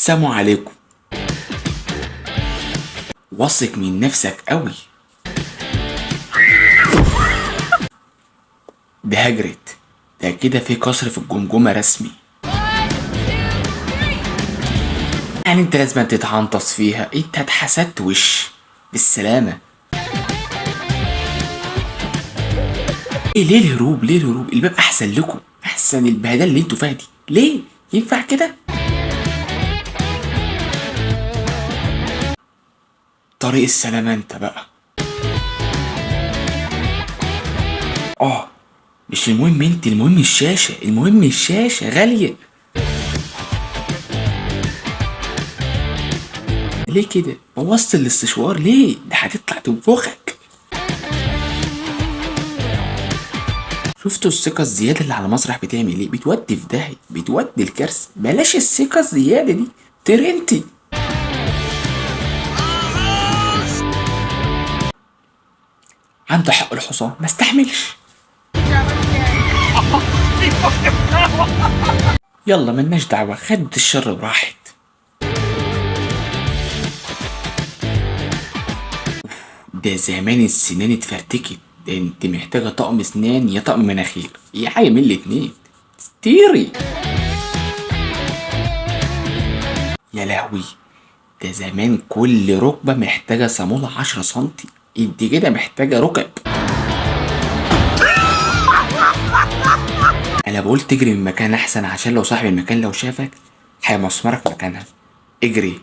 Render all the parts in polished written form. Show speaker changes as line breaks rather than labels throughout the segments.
سلام عليكم. واثق من نفسك قوي. ده هجرت. ده كده في كسر في الجمجمة رسمي. يعني انت لازم تتعنطص فيها، انت اتحسدت وش. بالسلامة. ايه ليه الهروب؟ ليه الهروب؟ الباب احسن لكم، احسن البهدله اللي انتوا فيها دي. ليه ينفع كده؟ طريق السلامة انت بقى. اه مش المهم انت، المهم الشاشة، المهم الشاشة غالية. ليه كده؟ بوظت الاستشوار ليه؟ ده هتطلع تنفخك. شفتوا الثقة الزيادة اللي على المسرح بتعمل ايه؟ بتودي في داهية، بتودي الكارثة. بلاش الثقة الزيادة دي، ترنتي. عنده حق الحصان، ما استحملش. يلا ملناش دعوة، خدت الشر وراحت. ده زمان السنان اتفرتكت. ده انت محتاجة طقم سنان يا طقم مناخير، يا حاجة من الاتنين. تيري. يا لهوي. ده زمان كل ركبة محتاجة صامولة 10 سنتي، انت كده محتاجة ركب. انا بقول تجري من مكان احسن، عشان لو صاحب المكان لو شافك هيمسمرك مكانها. اجري.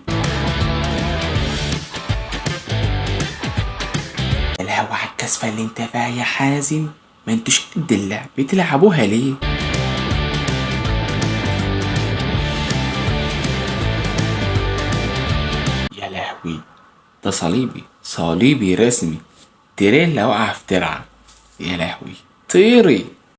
الهوا على الكسفة اللي انت فيها يا حازم. ما انتوش قد اللعب، بتلعبوها ليه؟ يا لهوي. ده صليبي، صليبي رسمي. تريلا وقع في ترعة. يا لهوي. طيري.